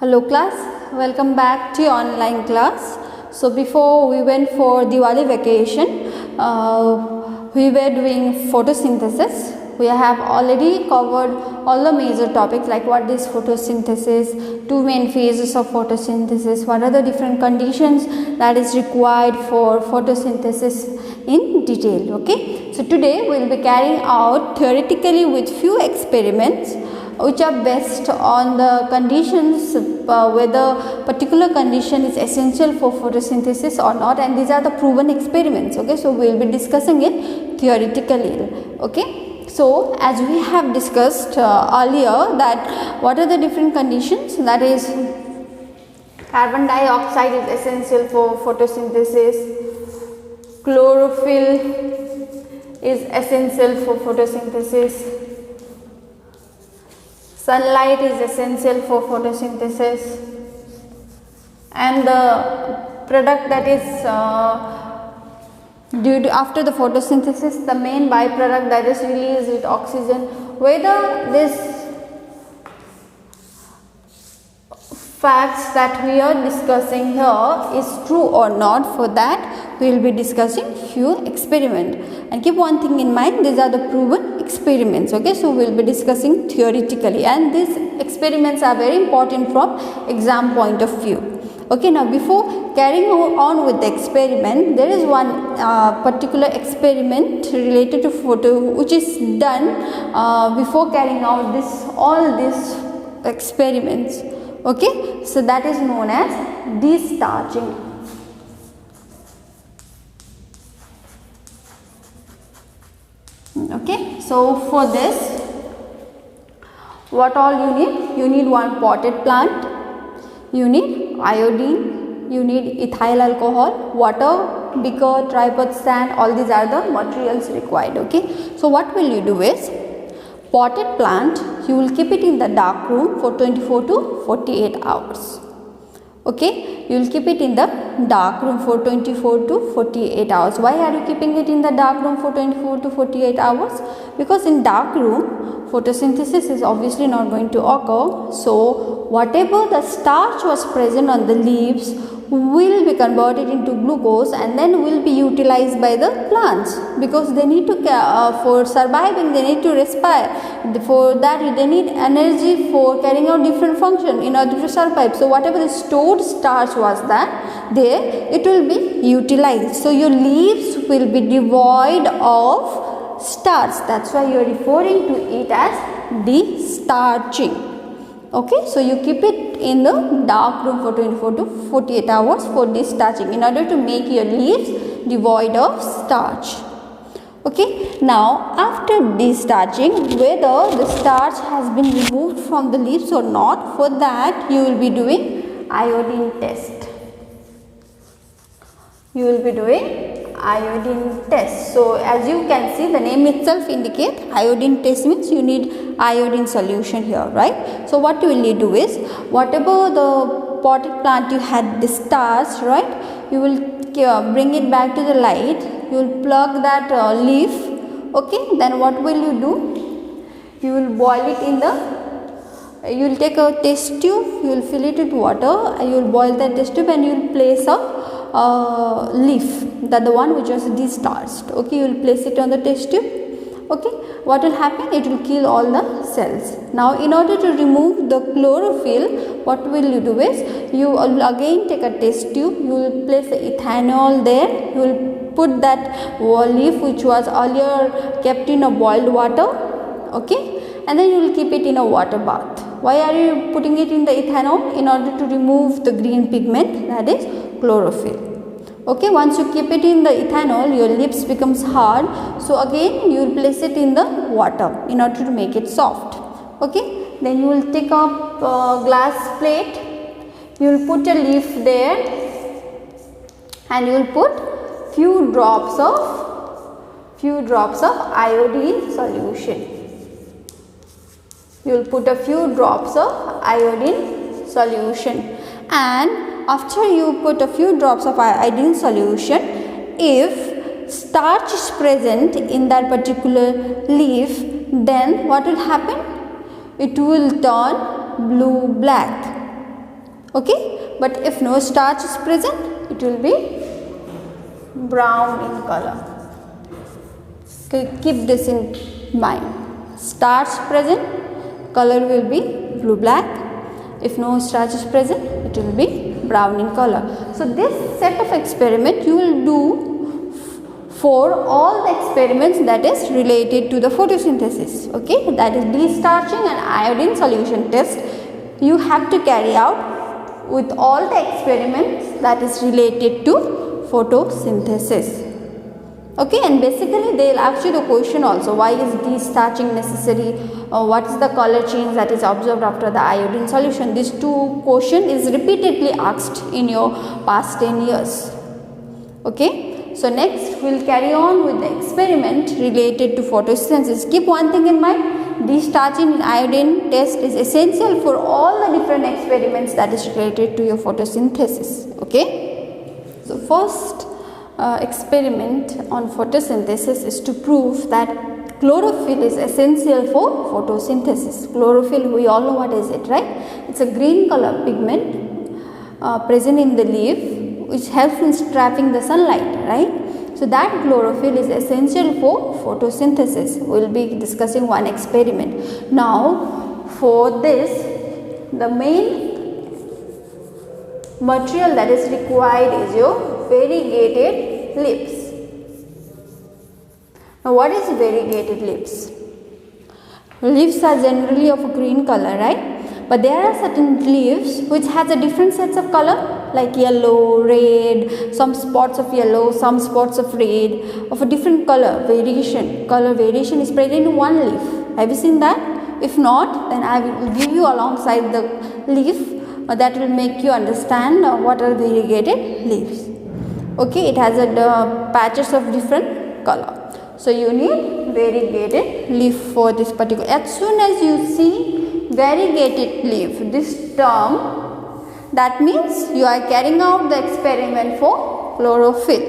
Hello class, welcome back to your online class. So before we went for Diwali vacation, we were doing photosynthesis. We have already covered all the major topics like what is photosynthesis, two main phases of photosynthesis, what are the different conditions that is required for photosynthesis in detail. Okay, so today we will be carrying out theoretically with few experiments which are based on the conditions whether particular condition is essential for photosynthesis or not, and these are the proven experiments. Okay, so we will be discussing it theoretically. Okay, so as we have discussed earlier that what are the different conditions, that is carbon dioxide is essential for photosynthesis, chlorophyll is essential for photosynthesis, sunlight is essential for photosynthesis, and the product that is due to after the photosynthesis, the main byproduct that is released with oxygen, whether this facts that we are discussing here is true or not, for that we will be discussing few experiments. And keep one thing in mind, these are the proven experiments. Okay, so we will be discussing theoretically, and these experiments are very important from exam point of view. Okay, now before carrying on with the experiment, there is one particular experiment related to photo which is done before carrying out all these experiments. Okay, so that is known as destarching. Okay, so for this, what all you need? You need one potted plant, you need iodine, you need ethyl alcohol, water, beaker, tripod, sand, all these are the materials required. Okay, so what will you do is, potted plant, you will keep it in the dark room for 24 to 48 hours. Okay, you will keep it in the dark room for 24 to 48 hours. Why are you keeping it in the dark room for 24 to 48 hours? Because in dark room, photosynthesis is obviously not going to occur. So whatever the starch was present on the leaves will be converted into glucose and then will be utilized by the plants, because they need to for surviving, they need to respire. For that they need energy for carrying out different function in order to survive. So whatever the stored starch was that there, it will be utilized. So your leaves will be devoid of starch. That's why you are referring to it as destarching. Okay, so you keep it in the dark room for 24 to 48 hours for destarching in order to make your leaves devoid of starch. Okay, now after destarching, whether the starch has been removed from the leaves or not, for that you will be doing iodine test. You will be doing iodine test. So as you can see, the name itself indicates iodine test means you need iodine solution here, right? So what will you do is, whatever the potted plant you had discharged, right, you will bring it back to the light, you will plug that leaf. Okay, then what will you do? You will boil it in the, you will take a test tube, you will fill it with water, you will boil that test tube and you will place a leaf, that the one which was discharged. Okay, you will place it on the test tube. Okay, what will happen? It will kill all the cells. Now in order to remove the chlorophyll, what will you do is, you will again take a test tube, you will place the ethanol there, you will put that leaf which was earlier kept in a boiled water. Okay, and then you will keep it in a water bath. Why are you putting it in the ethanol? In order to remove the green pigment, that is chlorophyll. Okay, once you keep it in the ethanol, your lips becomes hard. So again you will place it in the water in order to make it soft. Okay, then you will take up a glass plate, you will put a leaf there and you will put few drops of iodine solution. You will put a few drops of iodine solution, and after you put a few drops of iodine solution, if starch is present in that particular leaf, then what will happen? It will turn blue black. Okay, but if no starch is present, it will be brown in color. Okay, keep this in mind. Starch present, color will be blue black. If no starch is present, it will be brown in color. So this set of experiment you will do for all the experiments that is related to the photosynthesis. Okay, that is destarching and iodine solution test you have to carry out with all the experiments that is related to photosynthesis. Okay, and basically they will ask you the question also, why is destarching necessary, what is the color change that is observed after the iodine solution. These two questions is repeatedly asked in your past 10 years. Okay, so next we will carry on with the experiment related to photosynthesis. Keep one thing in mind, destarching in iodine test is essential for all the different experiments that is related to your photosynthesis. Okay, so first experiment on photosynthesis is to prove that chlorophyll is essential for photosynthesis. Chlorophyll, we all know what is it, right? It's a green color pigment present in the leaf which helps in trapping the sunlight, right? So that chlorophyll is essential for photosynthesis. We will be discussing one experiment. Now for this, the main material that is required is your variegated leaves. Now what is variegated leaves? Leaves are generally of a green color, right? But there are certain leaves which has a different sets of color, like yellow, red, some spots of yellow, some spots of red, of a different color variation. Color variation is present in one leaf. Have you seen that? If not, then I will give you alongside the leaf that will make you understand what are variegated leaves. Okay, it has a patches of different color. So you need variegated leaf for this particular. As soon as you see variegated leaf, this term, that means you are carrying out the experiment for chlorophyll.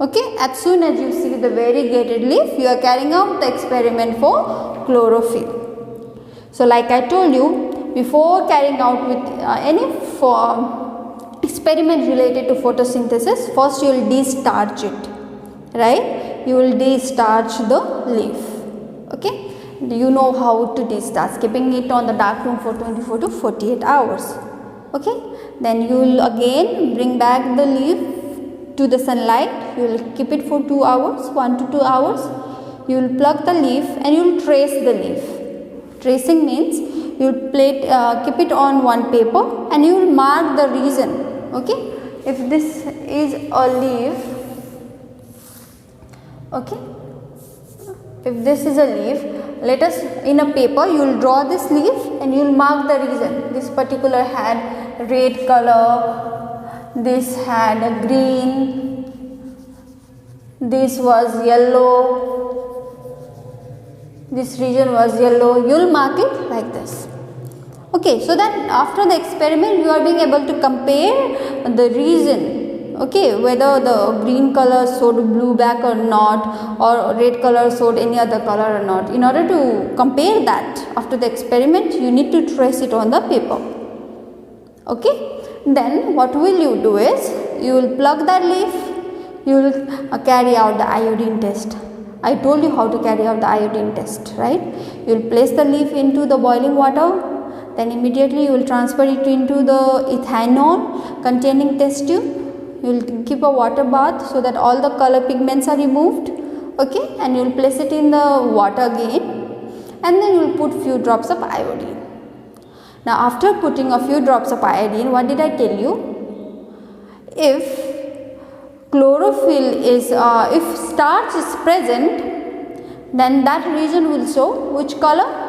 Okay, as soon as you see the variegated leaf, you are carrying out the experiment for chlorophyll. So like I told you, before carrying out with any experiment related to photosynthesis, first you will destarch it, right? You will destarch the leaf. Okay, you know how to destarch, keeping it on the dark room for 24 to 48 hours. Okay, then you will again bring back the leaf to the sunlight. You will keep it for 2 hours, 1 to 2 hours. You will pluck the leaf and you will trace the leaf. Tracing means you will keep it on one paper and you will mark the region. Okay, if this is a leaf, okay, if this is a leaf, let us in a paper you will draw this leaf and you will mark the region. This particular had red color, this had a green, this was yellow, this region was yellow. You will mark it like this. Okay, so that after the experiment you are being able to compare the region, okay, whether the green color showed blue black or not, or red color showed any other color or not. In order to compare that after the experiment, you need to trace it on the paper. Okay, then what will you do is, you will pluck that leaf, you will carry out the iodine test. I told you how to carry out the iodine test, right? You will place the leaf into the boiling water. Then immediately you will transfer it into the ethanol containing test tube. You will keep a water bath so that all the color pigments are removed. Okay, and you will place it in the water again, and then you will put few drops of iodine. Now after putting a few drops of iodine, what did I tell you? If chlorophyll is, if starch is present, then that region will show which color?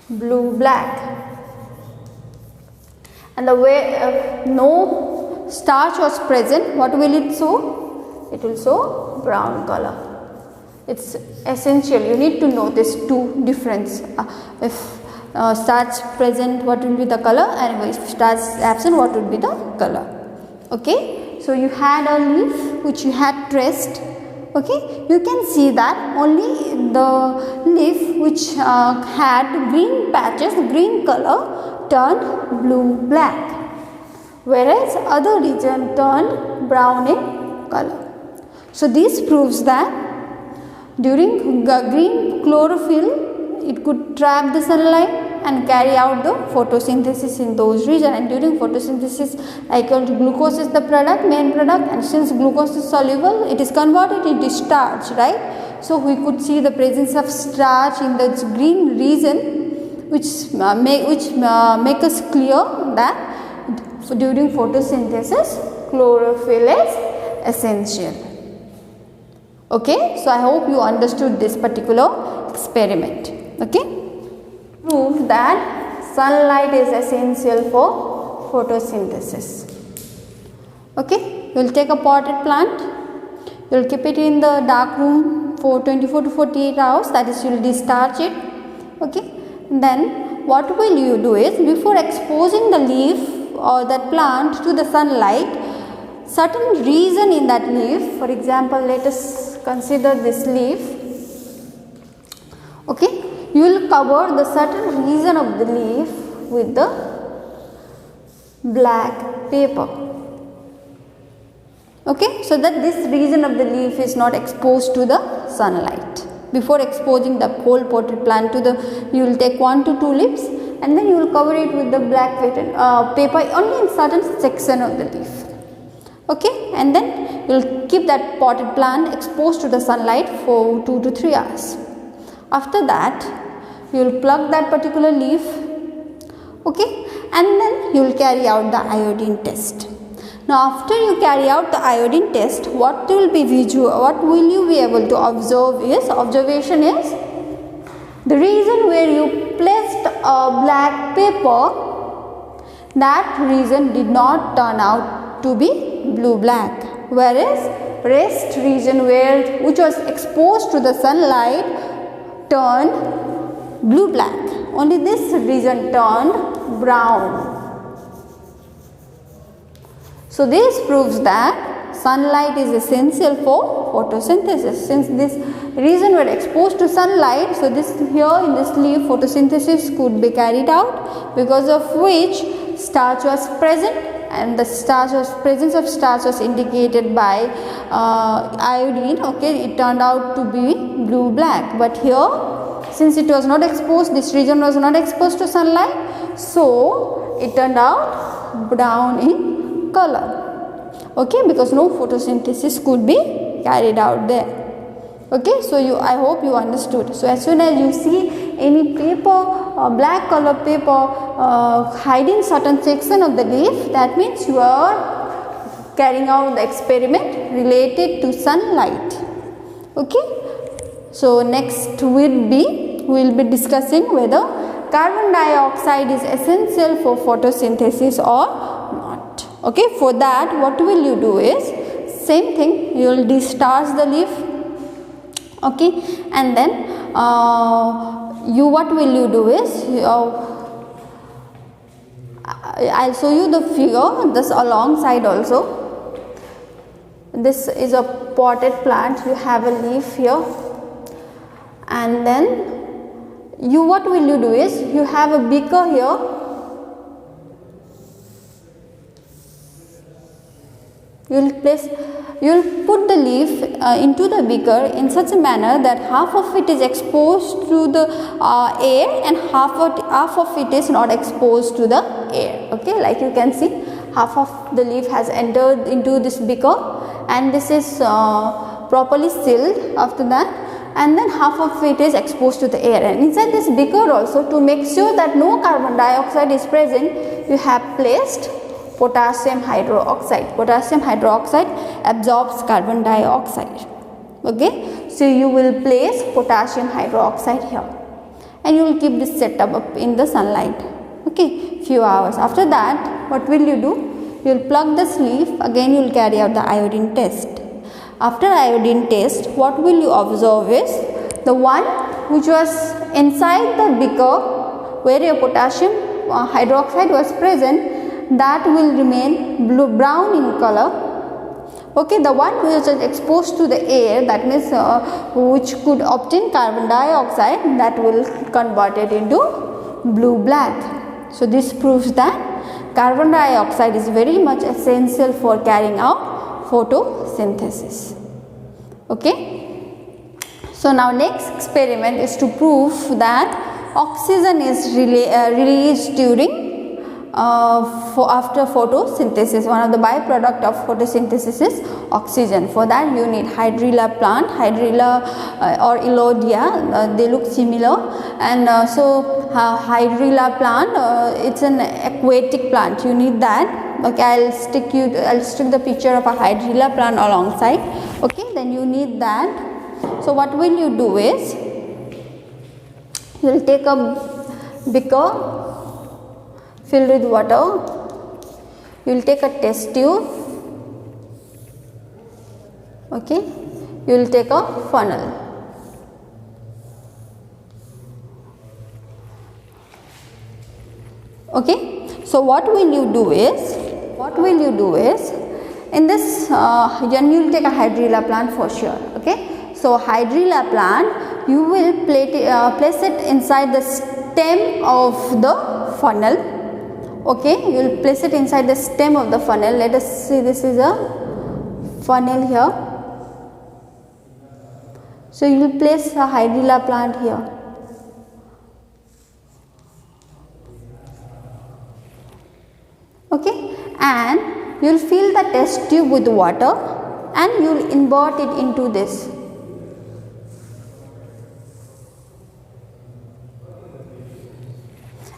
Blue black. And the way no starch was present, what will it show? It will show brown color. It's essential, you need to know this two difference. If starch present, what will be the color, and if starch absent, what would be the color. Okay, so you had a leaf which you had traced. Okay, you can see that only the leaf which had green patches, green color turned blue black, whereas other region turned brown in color. So this proves that during green chlorophyll, it could trap the sunlight and carry out the photosynthesis in those regions. And during photosynthesis, like glucose is the product, main product, and since glucose is soluble, it is converted into starch, right? So we could see the presence of starch in the green region, which make us clear that during photosynthesis, chlorophyll is essential. Okay, so I hope you understood this particular experiment. Okay. Prove that sunlight is essential for photosynthesis. Okay, you will take a potted plant, you will keep it in the dark room for 24 to 48 hours, that is you will discharge it. Okay, then what will you do is, before exposing the leaf or that plant to the sunlight, certain region in that leaf, for example, let us consider this leaf. Okay, you will cover the certain region of the leaf with the black paper. Okay, so that this region of the leaf is not exposed to the sunlight. Before exposing the whole potted plant to the, you will take 1 to 2 leaves and then you will cover it with the black paper only in certain section of the leaf. Okay, and then you will keep that potted plant exposed to the sunlight for 2 to 3 hours. After that, you will pluck that particular leaf, okay, and then you will carry out the iodine test. Now, after you carry out the iodine test, what will you be able to observe is, observation is, the region where you placed a black paper, that region did not turn out to be blue black, whereas rest region which was exposed to the sunlight turned blue black. Only this region turned brown. So this proves that sunlight is essential for photosynthesis. Since this region were exposed to sunlight, so this here in this leaf photosynthesis could be carried out, because of which starch was present, and the presence of starch was indicated by iodine. Okay, it turned out to be blue black, but here, since it was not exposed, this region was not exposed to sunlight, so it turned out brown in color. Okay, because no photosynthesis could be carried out there. Okay, so I hope you understood. So as soon as you see any paper, black color paper hiding certain section of the leaf, that means you are carrying out the experiment related to sunlight. Okay, so next we will be discussing whether carbon dioxide is essential for photosynthesis or not. Okay, for that what will you do is, same thing, you will discharge the leaf. Okay, and then what will you do is, I'll show you the figure this alongside also. This is a potted plant, you have a leaf here, and then what will you do is, you have a beaker here. You will put the leaf into the beaker in such a manner that half of it is exposed to the air and half of it is not exposed to the air. Okay, like you can see, half of the leaf has entered into this beaker and this is properly sealed after that, and then half of it is exposed to the air, and inside this beaker also, to make sure that no carbon dioxide is present, you have placed potassium hydroxide. Potassium hydroxide absorbs carbon dioxide. Okay, so you will place potassium hydroxide here and you will keep this set up in the sunlight. Okay, few hours. After that, what will you do? You will pluck this leaf, again you will carry out the iodine test. After iodine test, what will you observe is, the one which was inside the beaker where your potassium hydroxide was present, that will remain brown in color. Okay, the one which is exposed to the air, that means which could obtain carbon dioxide, that will convert it into blue black. So this proves that carbon dioxide is very much essential for carrying out photosynthesis. Okay. So now next experiment is to prove that oxygen is released during after photosynthesis. One of the byproduct of photosynthesis is oxygen. For that you need hydrilla plant, hydrilla or Elodea, they look similar, and hydrilla plant, it's an aquatic plant, you need that. Okay, I'll stick the picture of a hydrilla plant alongside. Okay, then you need that. So what will you do is, you will take a beaker filled with water, you will take a test tube, okay, you will take a funnel. Okay, so what will you do is, in this then you will take a hydrilla plant for sure. Okay, so hydrilla plant you will place it inside the stem of the funnel. Okay, you will place it inside the stem of the funnel. Let us see, this is a funnel here. So you will place a hydrilla plant here. Okay, and you will fill the test tube with water and you will invert it into this.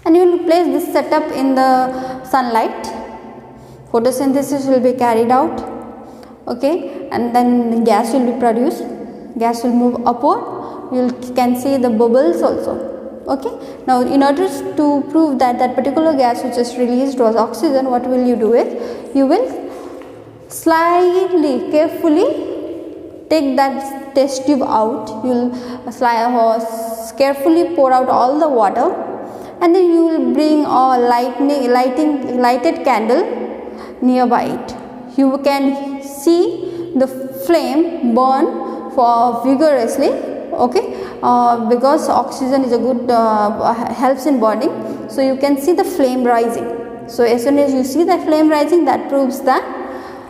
And you will place this setup in the sunlight. Photosynthesis will be carried out. Okay, and then gas will be produced. Gas will move upward. You can see the bubbles also. Okay, now in order to prove that that particular gas which is released was oxygen, what will you do is, you will slightly carefully take that test tube out. You will carefully pour out all the water, and then you will bring a lighted candle nearby it. You can see the flame burn vigorously. Okay, because oxygen is a good helps in burning, so you can see the flame rising. So as soon as you see the flame rising, that proves that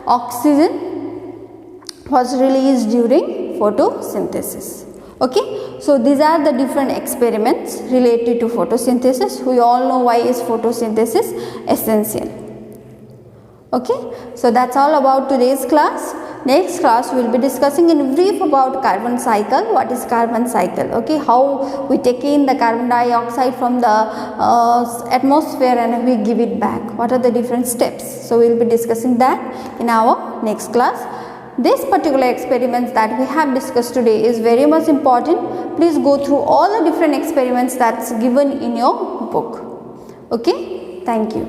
oxygen was released during photosynthesis. Okay, so these are the different experiments related to photosynthesis. We all know why is photosynthesis essential. Okay, so that's all about today's class. Next class we will be discussing in brief about carbon cycle. What is carbon cycle? Okay, how we take in the carbon dioxide from the atmosphere and we give it back. What are the different steps? So we will be discussing that in our next class. This particular experiments that we have discussed today is very much important. Please go through all the different experiments that's given in your book. Okay, thank you.